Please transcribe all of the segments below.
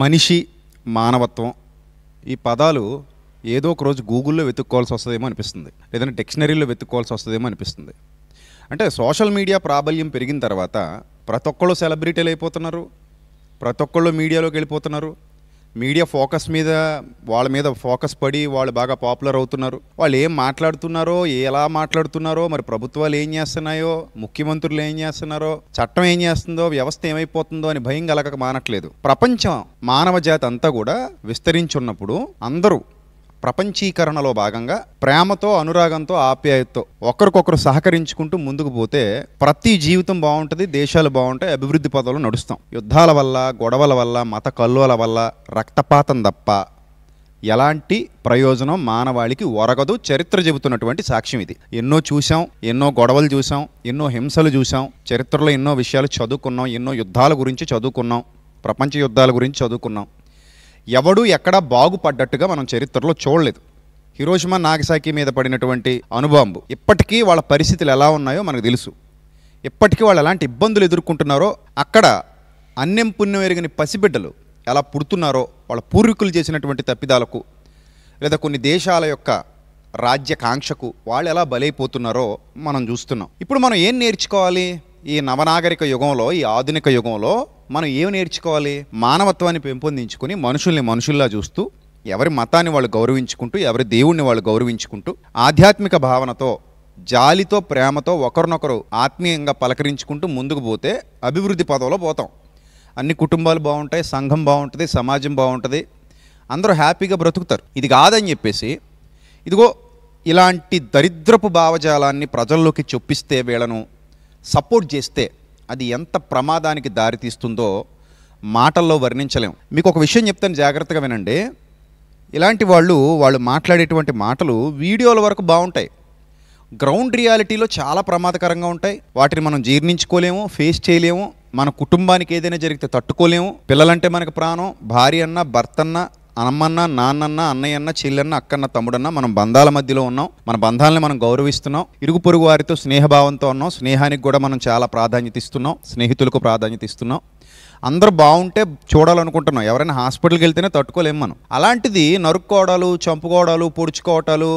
మనిషి, మానవత్వం ఈ పదాలు ఏదో ఒక రోజు గూగుల్లో వెతుక్కోవాల్సి వస్తుందేమో అనిపిస్తుంది, లేదంటే డిక్షనరీలో వెతుక్కోవాల్సి వస్తుందేమో అనిపిస్తుంది. అంటే సోషల్ మీడియా ప్రాబల్యం పెరిగిన తర్వాత ప్రతి ఒక్కళ్ళు సెలబ్రిటీలు అయిపోతున్నారు, ప్రతి ఒక్కళ్ళు మీడియాలోకి వెళ్ళిపోతున్నారు. మీడియా ఫోకస్ మీద వాళ్ళ మీద ఫోకస్ పడి వాళ్ళు బాగా పాపులర్ అవుతున్నారు. వాళ్ళు ఏం మాట్లాడుతున్నారో, ఎలా మాట్లాడుతున్నారో, మరి ప్రభుత్వాలు ఏం చేస్తున్నాయో, ముఖ్యమంత్రులు ఏం చేస్తున్నారో, చట్టం ఏం చేస్తుందో, వ్యవస్థ ఏమైపోతుందో అని భయం కలగక మానట్లేదు. ప్రపంచం మానవ జాతి అంతా కూడా విస్తరించున్నప్పుడు అందరూ ప్రపంచీకరణలో భాగంగా ప్రేమతో, అనురాగంతో, ఆప్యాయతతో ఒకరికొకరు సహకరించుకుంటూ ముందుకు పోతే ప్రతి జీవితం బాగుంటుంది, దేశాలు బాగుంటాయి, అభివృద్ధి పదంలో నడుస్తాం. యుద్ధాల వల్ల, గొడవల వల్ల, మత కల్లోల వల్ల, రక్తపాతం తప్ప ఎలాంటి ప్రయోజనం మానవాళికి ఒరగదు. చరిత్ర చెబుతున్నటువంటి సాక్ష్యం ఇది. ఎన్నో చూసాం, ఎన్నో గొడవలు చూసాం, ఎన్నో హింసలు చూసాం, చరిత్రలో ఎన్నో విషయాలు చదువుకున్నాం, ఎన్నో యుద్ధాల గురించి చదువుకున్నాం, ప్రపంచ యుద్ధాల గురించి చదువుకున్నాం. ఎవడు ఎక్కడా బాగుపడ్డట్టుగా మనం చరిత్రలో చూడలేదు. హిరోషిమా, నాగసాకి మీద పడినటువంటి అణుబాంబు ఇప్పటికీ వాళ్ళ పరిస్థితులు ఎలా ఉన్నాయో మనకు తెలుసు. ఇప్పటికీ వాళ్ళు ఎలాంటి ఇబ్బందులు ఎదుర్కొంటున్నారో, అక్కడ అన్యం పుణ్యం ఎరిగిన పసిబిడ్డలు ఎలా పుడుతున్నారో, వాళ్ళ పూర్వీకులు చేసినటువంటి తప్పిదాలకు లేదా కొన్ని దేశాల యొక్క రాజ్యకాంక్షకు వాళ్ళు ఎలా బలైపోతున్నారో మనం చూస్తున్నాం. ఇప్పుడు మనం ఏం నేర్చుకోవాలి? ఈ నవనాగరిక యుగంలో, ఈ ఆధునిక యుగంలో మనం ఏం నేర్చుకోవాలి? మానవత్వాన్ని పెంపొందించుకొని మనుషుల్ని మనుషుల్లా చూస్తూ, ఎవరి మతాన్ని వాళ్ళు గౌరవించుకుంటూ, ఎవరి దేవుణ్ణి వాళ్ళు గౌరవించుకుంటూ, ఆధ్యాత్మిక భావనతో, జాలితో, ప్రేమతో ఒకరినొకరు ఆత్మీయంగా పలకరించుకుంటూ ముందుకు పోతే అభివృద్ధి పదంలో పోతాం. అన్ని కుటుంబాలు బాగుంటాయి, సంఘం బాగుంటుంది, సమాజం బాగుంటుంది, అందరూ హ్యాపీగా బ్రతుకుతారు. ఇది కాదని చెప్పేసి ఇదిగో ఇలాంటి దరిద్రపు భావజాలాన్ని ప్రజల్లోకి చొప్పిస్తే, వీళ్ళను సపోర్ట్ చేస్తే అది ఎంత ప్రమాదానికి దారితీస్తుందో మాటల్లో వర్ణించలేం. మీకు ఒక విషయం చెప్తాను, జాగ్రత్తగా వినండి. ఇలాంటి వాళ్ళు మాట్లాడేటువంటి మాటలు వీడియోల వరకు బాగుంటాయి, గ్రౌండ్ రియాలిటీలో చాలా ప్రమాదకరంగా ఉంటాయి. వాటిని మనం జీర్ణించుకోలేము, ఫేస్ చేయలేము. మన కుటుంబానికి ఏదైనా జరిగితే తట్టుకోలేము. పిల్లలంటే మనకు ప్రాణం, భార్య అన్న, భర్త అన్న, అమ్మన్న, నాన్నన్న, అన్నయ్య అన్న, చెల్లెన్న, అక్కన్న, తమ్ముడన్న, మనం బంధాల మధ్యలో ఉన్నాం. మన బంధాలని మనం గౌరవిస్తున్నాం. ఇరుగు పొరుగు వారితో స్నేహభావంతో ఉన్నాం. స్నేహానికి కూడా మనం చాలా ప్రాధాన్యత ఇస్తున్నాం, స్నేహితులకు ప్రాధాన్యత ఇస్తున్నాం. అందరూ బాగుంటే చూడాలనుకుంటున్నాం. ఎవరైనా హాస్పిటల్కి వెళ్తేనే తట్టుకోలేము మనం. అలాంటిది నరుక్కోవడాలు, చంపుకోవడాలు, పొడుచుకోవటాలు,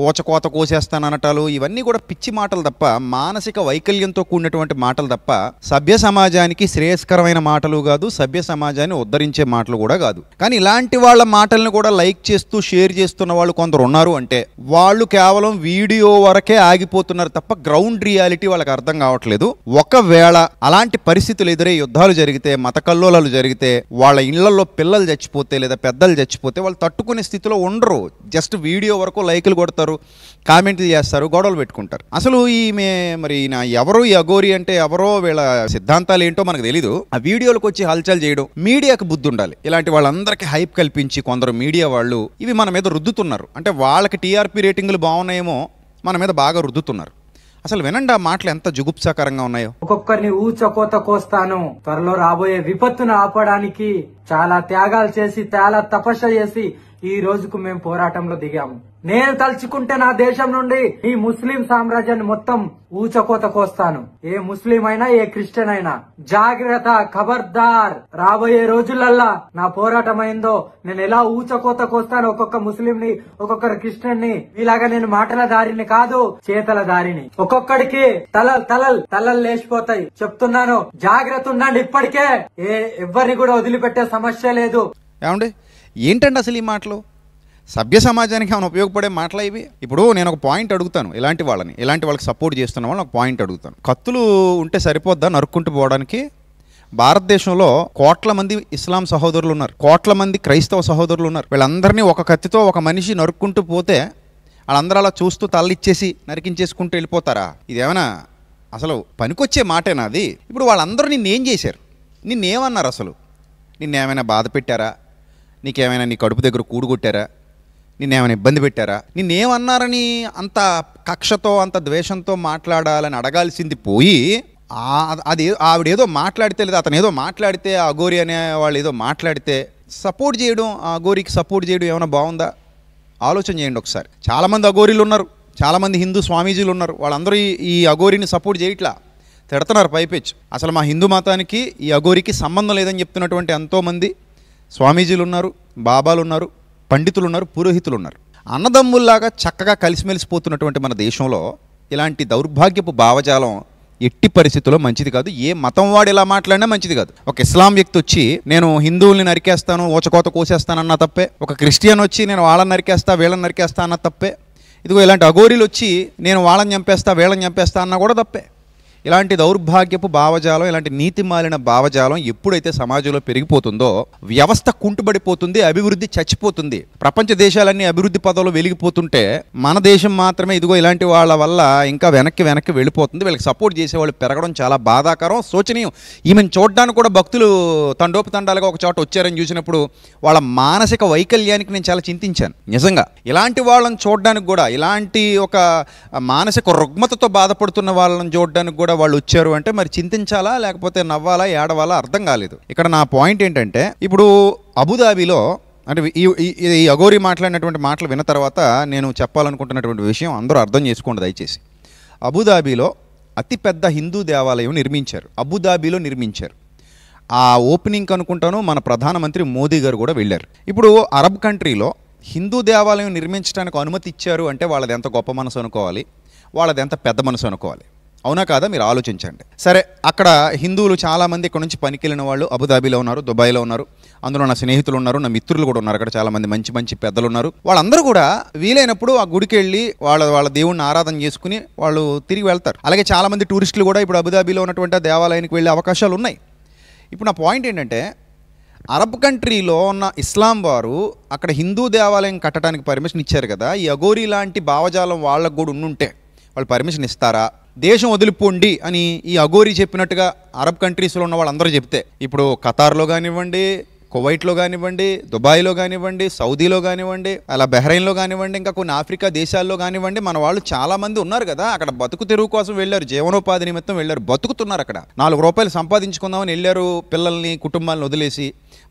ఓచకోత కోసేస్తాననటాలు, ఇవన్నీ కూడా పిచ్చి మాటలు తప్ప, మానసిక వైకల్యంతో కూడినటువంటి మాటలు తప్ప, సభ్య సమాజానికి శ్రేయస్కరమైన మాటలు కాదు, సభ్య సమాజాన్ని ఉద్ధరించే మాటలు కూడా కాదు. కానీ ఇలాంటి వాళ్ళ మాటలను కూడా లైక్ చేస్తూ, షేర్ చేస్తున్న వాళ్ళు కొందరు ఉన్నారు. అంటే వాళ్ళు కేవలం వీడియో వరకే ఆగిపోతున్నారు తప్ప గ్రౌండ్ రియాలిటీ వాళ్ళకి అర్థం కావట్లేదు. ఒకవేళ అలాంటి పరిస్థితులు ఎదురై యుద్ధాలు జరిగితే, మత కల్లోలాలు జరిగితే, వాళ్ళ ఇళ్లలో పిల్లలు చచ్చిపోతే లేదా పెద్దలు చచ్చిపోతే వాళ్ళు తట్టుకునే స్థితిలో ఉండరు. జస్ట్ వీడియో వరకు లైకులు కొడతారు, కామెంట్లు చేస్తారు, గొడవలు పెట్టుకుంటారు. అసలు ఈమె మరి ఎవరు ఈ అఘోరి అంటే ఎవరో, వీళ్ళ సిద్ధాంతాలు ఏంటో మనకు తెలీదు. ఆ వీడియోలకు వచ్చి హల్చల్ చేయడం, మీడియాకు బుద్ధి ఉండాలి. ఇలాంటి వాళ్ళందరికీ హైప్ కల్పించి కొందరు మీడియా వాళ్ళు ఇవి మన మీద రుద్దుతున్నారు. అంటే వాళ్ళకి టీఆర్పీ రేటింగ్లు బాగున్నాయేమో మన మీద బాగా రుద్దుతున్నారు. అసలు వినండి ఆ మాటలు ఎంత జుగుప్సాకరంగా ఉన్నాయో. ఒక్కొక్కరిని ఊచకోత కోస్తాను. త్వరలో రాబోయే విపత్తును ఆపడానికి చాలా త్యాగాలు చేసి, చాలా తపస్సు చేసి ఈ రోజుకు మేము పోరాటంలో దిగాము. నేను తలుచుకుంటే నా దేశం నుండి ఈ ముస్లిం సామ్రాజ్యాన్ని మొత్తం ఊచకోత కోస్తాను. ఏ ముస్లిం అయినా, ఏ క్రిస్టియన్ అయినా జాగ్రత్త, ఖబర్దార్. రాబోయే రోజులల్లా నా పోరాటం అయిందో నేను ఎలా ఊచకోత కోస్తాను ఒక్కొక్క ముస్లిం ని, ఒక్కొక్కరు క్రిస్టియన్ ని. ఇలాగా నేను మాటల దారిని కాదు, చేతల దారిని. ఒక్కొక్కడికి తలలు లేచిపోతాయి. చెప్తున్నాను, జాగ్రత్త ఉండండి. ఇప్పటికే ఎవరిని కూడా వదిలిపెట్టే సమస్య లేదు. ఏమండి, ఏంటండి అసలు ఈ మాటలు? సభ్య సమాజానికి ఏమైనా ఉపయోగపడే మాటలు ఇవి? ఇప్పుడు నేను ఒక పాయింట్ అడుగుతాను, ఇలాంటి వాళ్ళకి సపోర్ట్ చేస్తున్న వాళ్ళని ఒక పాయింట్ అడుగుతాను. కత్తులు ఉంటే సరిపోద్దా నరుక్కుంటూ పోవడానికి? భారతదేశంలో కోట్ల మంది ఇస్లాం సహోదరులు ఉన్నారు, కోట్ల మంది క్రైస్తవ సహోదరులు ఉన్నారు. వీళ్ళందరినీ ఒక కత్తితో ఒక మనిషి నరుక్కుంటూ పోతే వాళ్ళందరూ అలా చూస్తూ తలలిచ్చేసి నరికించేసుకుంటూ వెళ్ళిపోతారా? ఇదేమైనా అసలు పనికొచ్చే మాటేనా అది? ఇప్పుడు వాళ్ళందరూ నిన్నేం చేశారు? నిన్నేమన్నారు? అసలు నిన్నేమైనా బాధ పెట్టారా? నీకేమైనా నీ కడుపు దగ్గర కూడుకొట్టారా? నిన్నేమైనా ఇబ్బంది పెట్టారా? నిన్నేమన్నారని అంత కక్షతో, అంత ద్వేషంతో మాట్లాడాలని అడగాల్సింది పోయి, అది ఆవిడేదో మాట్లాడితే లేదా అతను ఏదో మాట్లాడితే, ఆ అఘోరి అనే వాళ్ళు ఏదో మాట్లాడితే సపోర్ట్ చేయడం, ఆ అఘోరికి సపోర్ట్ చేయడం ఏమైనా బాగుందా? ఆలోచన చేయండి ఒకసారి. చాలామంది అఘోరీలు ఉన్నారు, చాలామంది హిందూ స్వామీజీలు ఉన్నారు. వాళ్ళందరూ ఈ అఘోరిని సపోర్ట్ చేయట్లా, తిడుతున్నారు పైపెచ్చు. అసలు మా హిందూ మతానికి ఈ అఘోరికి సంబంధం లేదని చెప్తున్నటువంటి ఎంతోమంది స్వామీజీలు ఉన్నారు, బాబాలు ఉన్నారు, పండితులు ఉన్నారు, పురోహితులు ఉన్నారు. అన్నదమ్ముల్లాగా చక్కగా కలిసిమెలిసిపోతున్నటువంటి మన దేశంలో ఇలాంటి దౌర్భాగ్యపు భావజాలం ఎట్టి పరిస్థితుల్లో మంచిది కాదు. ఏ మతం వాడు ఇలా మాట్లాడినా మంచిది కాదు. ఒక ఇస్లాం వ్యక్తి వచ్చి నేను హిందువుల్ని నరికేస్తాను, ఊచకోత కోసేస్తానన్నా తప్పే. ఒక క్రిస్టియన్ వచ్చి నేను వాళ్ళని నరికేస్తా వీళ్ళని నరికేస్తా అన్న తప్పే. ఇదిగో ఇలాంటి అఘోరీలు వచ్చి నేను వాళ్ళని చంపేస్తా వీళ్ళని చంపేస్తా అన్నా కూడా తప్పే. ఇలాంటి దౌర్భాగ్యపు భావజాలం, ఇలాంటి నీతి మాలిన భావజాలం ఎప్పుడైతే సమాజంలో పెరిగిపోతుందో వ్యవస్థ కుంటుబడిపోతుంది, అభివృద్ధి చచ్చిపోతుంది. ప్రపంచ దేశాలన్నీ అభివృద్ధి పదంలో వెలిగిపోతుంటే మన దేశం మాత్రమే ఇదిగో ఇలాంటి వాళ్ళ వల్ల ఇంకా వెనక్కి వెళ్ళిపోతుంది. వీళ్ళకి సపోర్ట్ చేసేవాళ్ళు పెరగడం చాలా బాధాకరం, శోచనీయం. ఈమెను చూడడానికి కూడా భక్తులు తండోపతండాలుగా ఒక చోట వచ్చారని చూసినప్పుడు వాళ్ళ మానసిక వైకల్యానికి నేను చాలా చింతించాను. నిజంగా ఇలాంటి వాళ్ళని చూడడానికి కూడా, ఇలాంటి ఒక మానసిక రుగ్మతతో బాధపడుతున్న వాళ్ళని చూడడానికి కూడా వాళ్ళు వచ్చారు అంటే మరి చింతించాలా లేకపోతే నవ్వాలా ఏడవాలా అర్థం కాలేదు. ఇక్కడ నా పాయింట్ ఏంటంటే, ఇప్పుడు అబుదాబిలో అంటే ఈ అఘోరి మాట్లాడినటువంటి మాటలు విన్న తర్వాత నేను చెప్పాలనుకుంటున్నటువంటి విషయం అందరూ అర్థం చేసుకోండి దయచేసి. అబుదాబిలో అతిపెద్ద హిందూ దేవాలయం నిర్మించారు, అబుదాబిలో నిర్మించారు. ఆ ఓపెనింగ్ అనుకుంటాను మన ప్రధానమంత్రి మోదీ గారు కూడా వెళ్ళారు. ఇప్పుడు అరబ్ కంట్రీలో హిందూ దేవాలయం నిర్మించడానికి అనుమతి ఇచ్చారు అంటే వాళ్ళది ఎంత గొప్ప మనసు అనుకోవాలి, వాళ్ళది ఎంత పెద్ద మనసు అనుకోవాలి. అవునా కాదా మీరు ఆలోచించండి. సరే, అక్కడ హిందువులు చాలామంది ఇక్కడ నుంచి పనికి వెళ్ళిన వాళ్ళు అబుదాబిలో ఉన్నారు, దుబాయ్లో ఉన్నారు. అందులో నా స్నేహితులు ఉన్నారు, నా మిత్రులు కూడా ఉన్నారు. అక్కడ చాలామంది మంచి పెద్దలు ఉన్నారు. వాళ్ళందరూ కూడా వీలైనప్పుడు ఆ గుడికి వెళ్ళి వాళ్ళ దేవుడిని ఆరాధన చేసుకుని వాళ్ళు తిరిగి వెళ్తారు. అలాగే చాలామంది టూరిస్టులు కూడా ఇప్పుడు అబుదాబిలో ఉన్నటువంటి దేవాలయానికి వెళ్ళే అవకాశాలు ఉన్నాయి. ఇప్పుడు నా పాయింట్ ఏంటంటే, అరబ్ కంట్రీలో ఉన్న ఇస్లాం వారు అక్కడ హిందూ దేవాలయం కట్టడానికి పర్మిషన్ ఇచ్చారు కదా. ఈ అఘోరీ లాంటి భావజాలం వాళ్ళకు కూడా ఉండుంటే వాళ్ళు పర్మిషన్ ఇస్తారా? దేశం వదిలిపోండి అని ఈ అఘోరీ చెప్పినట్టుగా అరబ్ కంట్రీస్లో ఉన్న వాళ్ళందరూ చెప్తే, ఇప్పుడు ఖతార్లో కానివ్వండి, కువైట్లో కానివ్వండి, దుబాయ్లో కానివ్వండి, సౌదీలో కానివ్వండి, అలా బహ్రెయిన్లో కానివ్వండి, ఇంకా కొన్ని ఆఫ్రికా దేశాల్లో కానివ్వండి, మన వాళ్ళు చాలామంది ఉన్నారు కదా. అక్కడ బతుకు తెరువు కోసం వెళ్ళారు, జీవనోపాధి నిమిత్తం వెళ్ళారు, బతుకుతున్నారు. అక్కడ 4 రూపాయలు సంపాదించుకుందామని వెళ్ళారు, పిల్లల్ని కుటుంబాలను వదిలేసి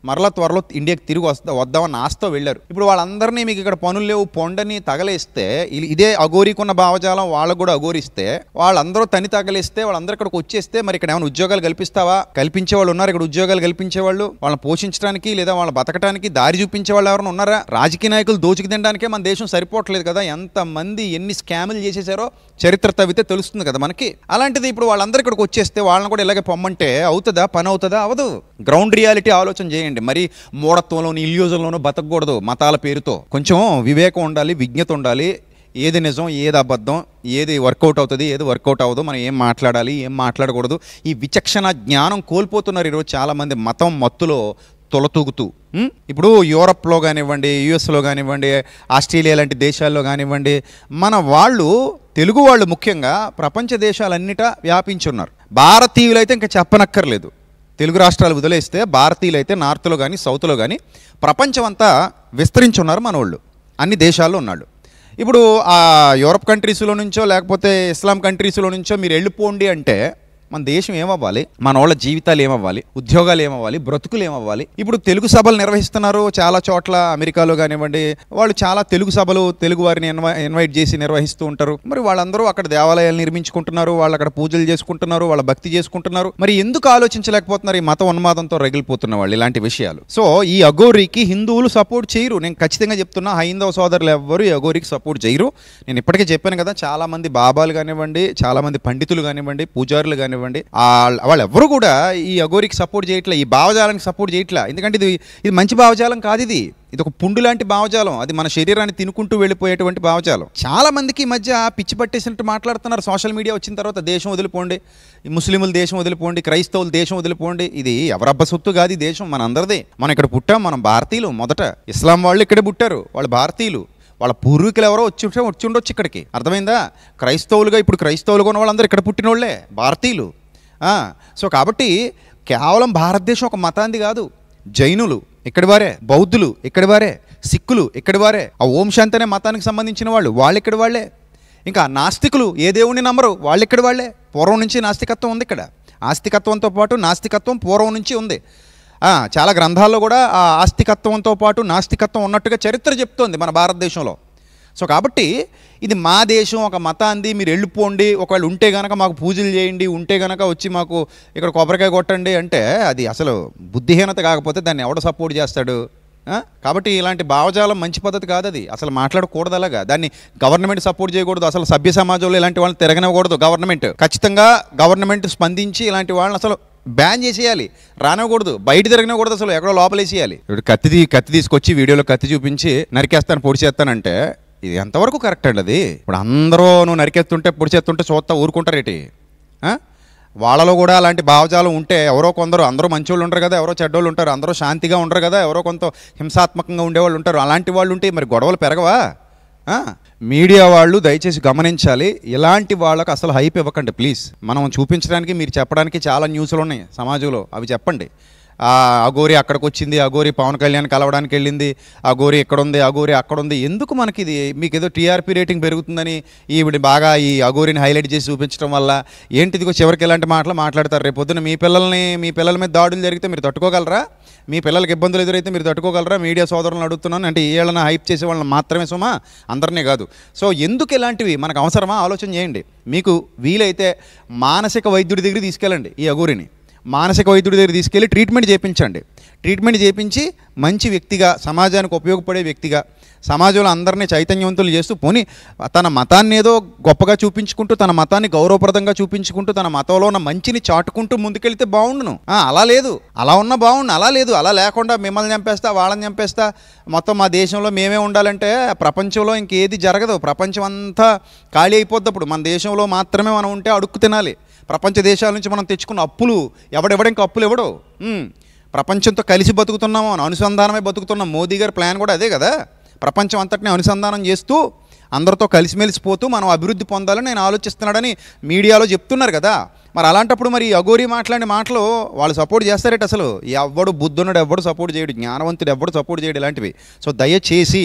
మరలా త్వరలో ఇండియాకి తిరిగి వద్దామని ఆశతో వెళ్ళారు. ఇప్పుడు వాళ్ళందరినీ మీకు ఇక్కడ పనులు లేవు పొండని తగలేస్తే, ఇదే అఘోరీకున్న భావజాలం వాళ్ళకు కూడా అఘోరిస్తే, వాళ్ళందరూ తని తగలేస్తే, వాళ్ళందరూ ఇక్కడికి వచ్చేస్తే మరి ఇక్కడ ఏమైనా ఉద్యోగాలు కల్పిస్తావా? కల్పించే వాళ్ళు ఉన్నారు ఇక్కడ, ఉద్యోగాలు కల్పించేవాళ్ళు, వాళ్ళని పోషించడానికి లేదా వాళ్ళని బతకడానికి దారి చూపించే వాళ్ళు ఎవరైనా ఉన్నారా? రాజకీయ నాయకులు దోచుకు తినడానికే మన దేశం సరిపోవట్లేదు కదా. ఎంతమంది ఎన్ని స్కాములు చేసేసారో చరిత్ర తవ్వితే తెలుస్తుంది కదా మనకి. అలాంటిది ఇప్పుడు వాళ్ళందరూ ఇక్కడికి వచ్చేస్తే వాళ్ళని కూడా ఇలాగే పొమ్మంటే అవుతుందా? పని అవుతుందా? అవదు. గ్రౌండ్ రియాలిటీ ఆలోచన చేయండి. మరి మూఢత్వంలోని ఇల్యూజన్లోనూ బతకూడదు. మతాల పేరుతో కొంచెం వివేకం ఉండాలి, విజ్ఞత ఉండాలి. ఏది నిజం, ఏది అబద్ధం, ఏది వర్కౌట్ అవుతుంది, ఏది వర్కౌట్ అవ్వదు, మనం ఏం మాట్లాడాలి, ఏం మాట్లాడకూడదు, ఈ విచక్షణ జ్ఞానం కోల్పోతున్నారు ఈరోజు చాలామంది మతం మత్తులో తొలతూగుతూ. ఇప్పుడు యూరప్లో కానివ్వండి, యుఎస్లో కానివ్వండి, ఆస్ట్రేలియా లాంటి దేశాల్లో కానివ్వండి, మన వాళ్ళు తెలుగు వాళ్ళు ముఖ్యంగా ప్రపంచ దేశాలన్నిటా వ్యాపించున్నారు. భారతీయులు అయితే ఇంకా చెప్పనక్కర్లేదు. తెలుగు రాష్ట్రాలు వదిలేస్తే భారతీయులు అయితే నార్త్లో కానీ సౌత్లో కానీ ప్రపంచం అంతా విస్తరించున్నారు మనోళ్ళు, అన్ని దేశాల్లో ఉన్నాళ్ళు. ఇప్పుడు ఆ యూరప్ కంట్రీస్లో నుంచో లేకపోతే ఇస్లాం కంట్రీస్లో నుంచో మీరు వెళ్ళిపోండి అంటే మన దేశం ఏమవ్వాలి? మన వాళ్ళ జీవితాలు ఏమవ్వాలి? ఉద్యోగాలు ఏమవ్వాలి? బ్రతుకులు ఏమవ్వాలి? ఇప్పుడు తెలుగు సభలు నిర్వహిస్తున్నారు చాలా చోట్ల, అమెరికాలో కానివ్వండి, వాళ్ళు చాలా తెలుగు సభలు తెలుగు వారిని ఇన్వైట్ చేసి నిర్వహిస్తూ ఉంటారు. మరి వాళ్ళందరూ అక్కడ దేవాలయాలు నిర్మించుకుంటున్నారు, వాళ్ళు అక్కడ పూజలు చేసుకుంటున్నారు, వాళ్ళ భక్తి చేసుకుంటున్నారు. మరి ఎందుకు ఆలోచించలేకపోతున్నారు ఈ మత ఉన్మాదంతో రగిలిపోతున్న వాళ్ళు ఇలాంటి విషయాలు? సో ఈ అఘోరీకి హిందువులు సపోర్ట్ చేయరు. నేను ఖచ్చితంగా చెప్తున్నా, హైందవ సోదరులు ఎవ్వరు ఈ అఘోరీకి సపోర్ట్ చేయరు. నేను ఇప్పటికే చెప్పాను కదా, చాలా మంది బాబాలు కానివ్వండి, చాలా మంది పండితులు కానివ్వండి, పూజారులు కానివ్వండి, వాళ్ళు ఎవరు కూడా ఈ అఘోరీకి సపోర్ట్ చేయట్లే, ఈ భావజాలానికి సపోర్ట్ చేయట్లే. ఎందుకంటే ఇది మంచి భావజాలం కాదు. ఇది ఒక పుండు లాంటి భావజాలం. అది మన శరీరాన్ని తినుకుంటూ వెళ్ళిపోయేటువంటి భావజాలం. చాలా మందికి ఈ మధ్య పిచ్చి పట్టేసినట్టు మాట్లాడుతున్నారు. సోషల్ మీడియా వచ్చిన తర్వాత దేశం వదిలిపోండి, ముస్లింలు దేశం వదిలిపోండి, క్రైస్తవులు దేశం వదిలిపోండి. ఇది ఎవరబ్బ సొత్తు కాదు, ఈ దేశం మన అందరిదే. మనం ఇక్కడ పుట్టాం, మనం భారతీయులు. మొదట ఇస్లాం వాళ్ళు ఇక్కడే పుట్టారు, వాళ్ళు భారతీయులు. వాళ్ళ పూర్వీకులు ఎవరో వచ్చి ఉండొచ్చు ఇక్కడికి, అర్థమైందా? క్రైస్తవులుగా ఇప్పుడు క్రైస్తవులుగా ఉన్న వాళ్ళందరూ ఇక్కడ పుట్టిన వాళ్ళే, భారతీయులు. సో కాబట్టి కేవలం భారతదేశం ఒక మతాంది కాదు. జైనులు ఇక్కడి వారే, బౌద్ధులు ఇక్కడి వారే, సిక్కులు ఇక్కడి వారే, ఆ ఓం శాంతి అనే మతానికి సంబంధించిన వాళ్ళు ఇక్కడి వాళ్ళే. ఇంకా నాస్తికులు ఏ దేవుడిని నమ్మరు, వాళ్ళు ఇక్కడి వాళ్ళే. పూర్వం నుంచి నాస్తికత్వం ఉంది ఇక్కడ. ఆస్తికత్వంతో పాటు నాస్తికత్వం పూర్వం నుంచి ఉంది. చాలా గ్రంథాల్లో కూడా ఆ ఆస్తికత్వంతో పాటు నాస్తికత్వం ఉన్నట్టుగా చరిత్ర చెప్తోంది మన భారతదేశంలో. సో కాబట్టి ఇది మా దేశం, ఒక మతాంది, మీరు వెళ్ళిపోండి, ఒకవేళ ఉంటే కనుక మాకు పూజలు చేయండి, ఉంటే కనుక వచ్చి మాకు ఇక్కడ కొబ్బరికాయ కొట్టండి అంటే అది అసలు బుద్ధిహీనత కాకపోతే దాన్ని ఎవడు సపోర్ట్ చేస్తాడు? కాబట్టి ఇలాంటి భావజాలం మంచి పద్ధతి కాదు, అది అసలు మాట్లాడకూడదు. అలాగా దాన్ని గవర్నమెంట్ సపోర్ట్ చేయకూడదు, అసలు సభ్య సమాజంలో ఇలాంటి వాళ్ళని తిరగనివ్వకూడదు. గవర్నమెంట్ ఖచ్చితంగా గవర్నమెంట్ స్పందించి ఇలాంటి వాళ్ళని అసలు బ్యాన్ చేసేయాలి, రానివ్వకూడదు, బయట తిరగనివ్వకూడదు, అసలు ఎక్కడో లోపలేసేయాలి. ఇప్పుడు కత్తి తీసుకొచ్చి వీడియోలో కత్తి చూపించి నరికేస్తాను పొడి చేస్తానంటే ఇది ఎంతవరకు కరెక్ట్ అండి? అది ఇప్పుడు అందరూ నువ్వు నరికేస్తుంటే పొడి చేస్తుంటే చూస్తా ఊరుకుంటారేటి? వాళ్ళలో కూడా అలాంటి భావజాలం ఉంటే ఎవరో కొందరు, అందరూ మంచోళ్ళు ఉంటారు కదా, ఎవరో చెడ్డోళ్ళు ఉంటారు, అందరూ శాంతిగా ఉండరు కదా, ఎవరో కొంత హింసాత్మకంగా ఉండేవాళ్ళు ఉంటారు. అలాంటి వాళ్ళు ఉంటే మరి గొడవలు పెరగవా? మీడియా వాళ్ళు దయచేసి గమనించాలి, ఇలాంటి వాళ్ళకు అసలు హైప్ ఇవ్వకండి ప్లీజ్. మనం చూపించడానికి, మీరు చెప్పడానికి చాలా న్యూస్లు ఉన్నాయి సమాజంలో, అవి చెప్పండి. అఘోరి అక్కడికి వచ్చింది, అఘోరి పవన్ కళ్యాణ్ కలవడానికి వెళ్ళింది, అఘోరి ఇక్కడ ఉంది, అఘోరి అక్కడ ఉంది. ఎందుకు మనకి ఇది? మీకు ఏదో టీఆర్పీ రేటింగ్ పెరుగుతుందని ఈవిడ బాగా ఈ అఘోరిని హైలైట్ చేసి చూపించడం వల్ల ఏంటిదిగో చివరికి ఇలాంటి మాటలు మాట్లాడతారు. రేపు పొద్దున మీ పిల్లల మీద దాడులు జరిగితే మీరు తట్టుకోగలరా? మీ పిల్లలకి ఇబ్బందులు ఎదురైతే మీరు తట్టుకోగలరా? మీడియా సోదరులను అడుగుతున్నాను. అంటే ఏళ్ళని హైప్ చేసే వాళ్ళని మాత్రమే సుమా, అందరినీ కాదు. సో ఎందుకు ఇలాంటివి మనకు అవసరమా? ఆలోచన చేయండి. మీకు వీలైతే మానసిక వైద్యుడి దగ్గర తీసుకెళ్ళండి, ఈ అఘోరిని మానసిక వైద్యుడి దగ్గర తీసుకెళ్ళి ట్రీట్మెంట్ చేయించండి. ట్రీట్మెంట్ చేయించి మంచి వ్యక్తిగా, సమాజానికి ఉపయోగపడే వ్యక్తిగా, సమాజంలో అందరినీ చైతన్యవంతులు చేస్తూ, పోనీ తన మతాన్ని ఏదో గొప్పగా చూపించుకుంటూ, తన మతాన్ని గౌరవప్రదంగా చూపించుకుంటూ, తన మతంలో ఉన్న మంచిని చాటుకుంటూ ముందుకెళ్తే బాగుండును. అలా లేదు, అలా ఉన్నా బాగుండు. అలా లేదు, అలా లేకుండా మిమ్మల్ని చంపేస్తా, వాళ్ళని చంపేస్తా, మొత్తం మా దేశంలో మేమే ఉండాలంటే ప్రపంచంలో ఇంకేది జరగదు. ప్రపంచం అంతా ఖాళీ అయిపోద్ది. అప్పుడు మన దేశంలో మాత్రమే మనం ఉంటే అడుక్కు తినాలి. ప్రపంచ దేశాల నుంచి మనం తెచ్చుకున్న అప్పులు ఇంకా అప్పులు ఎవడో? ప్రపంచంతో కలిసి బతుకుతున్నాము, అనుసంధానమే బతుకుతున్నాం. మోదీ గారి ప్లాన్ కూడా అదే కదా, ప్రపంచం అంతటిని అనుసంధానం చేస్తూ అందరితో కలిసిమెలిసిపోతూ మనం అభివృద్ధి పొందాలని నేను ఆలోచిస్తున్నాడని మీడియాలో చెప్తున్నారు కదా. మరి అలాంటప్పుడు మరి అఘోరి మాట్లాడిన మాటలు వాళ్ళు సపోర్ట్ చేస్తారేట? అసలు ఎవడు బుద్ధున్నాడు ఎవడు సపోర్ట్ చేయడు, జ్ఞానవంతుడు ఎవడు సపోర్ట్ చేయడు ఇలాంటివి. సో దయచేసి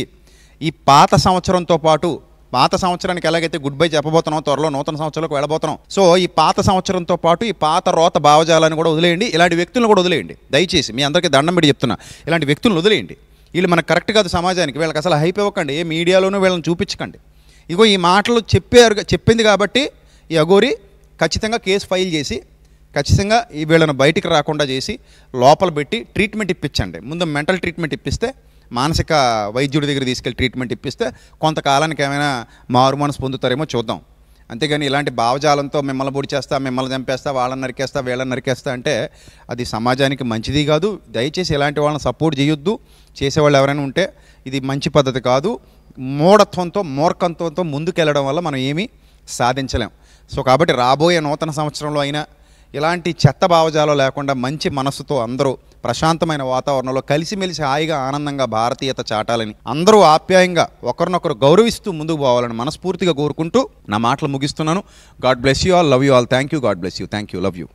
ఈ పాత సంవత్సరంతో పాటు, పాత సంవత్సరానికి ఎలాగైతే గుడ్ బై చెప్పబోతున్నాం, త్వరలో నూతన సంవత్సరంలోకి వెళ్ళబోతున్నాం. సో ఈ పాత సంవత్సరంతో పాటు ఈ పాత రోత భావజాలాన్ని కూడా వదిలేయండి, ఇలాంటి వ్యక్తులను కూడా వదిలేయండి. దయచేసి మీ అందరికీ దండం పెట్టి చెప్తున్నా, ఇలాంటి వ్యక్తులను వదిలేయండి. వీళ్ళు మనకు కరెక్ట్ కాదు సమాజానికి. వీళ్ళకి అసలు హైప్ ఇవ్వకండి, ఏ మీడియాలోనూ వీళ్ళని చూపించకండి. ఇదిగో ఈ మాటలు చెప్పింది కాబట్టి ఈ అఘోరి ఖచ్చితంగా కేసు ఫైల్ చేసి, ఖచ్చితంగా ఈ వీళ్ళని బయటికి రాకుండా చేసి లోపల పెట్టి ట్రీట్మెంట్ ఇప్పించండి. ముందు మెంటల్ ట్రీట్మెంట్ ఇప్పిస్తే, మానసిక వైద్యుడి దగ్గర తీసుకెళ్ళి ట్రీట్మెంట్ ఇప్పిస్తే కొంతకాలానికి ఏమైనా మారు మనసు పొందుతారేమో చూద్దాం. అంతేగాని ఇలాంటి భావజాలంతో మిమ్మల్ని పొడి చేస్తా, మిమ్మల్ని చంపేస్తా, వాళ్ళని నరికేస్తా, వీళ్ళని నరికేస్తా అంటే అది సమాజానికి మంచిది కాదు. దయచేసి ఇలాంటి వాళ్ళని సపోర్ట్ చేయొద్దు. చేసేవాళ్ళు ఎవరైనా ఉంటే ఇది మంచి పద్ధతి కాదు. మూఢత్వంతో, మూర్ఖత్వంతో ముందుకెళ్ళడం వల్ల మనం ఏమీ సాధించలేం. సో కాబట్టి రాబోయే నూతన సంవత్సరంలో అయినా ఇలాంటి చెత్త భావజాలం లేకుండా మంచి మనస్సుతో అందరూ ప్రశాంతమైన వాతావరణంలో కలిసిమెలిసి హాయిగా ఆనందంగా భారతీయత చాటాలని, అందరూ ఆప్యాయంగా ఒకరినొకరు గౌరవిస్తూ ముందుకు పోవాలని మనస్ఫూర్తిగా కోరుకుంటూ నా మాటలు ముగిస్తున్నాను. God bless you all, love you all, thank you, God bless you, thank you, love you.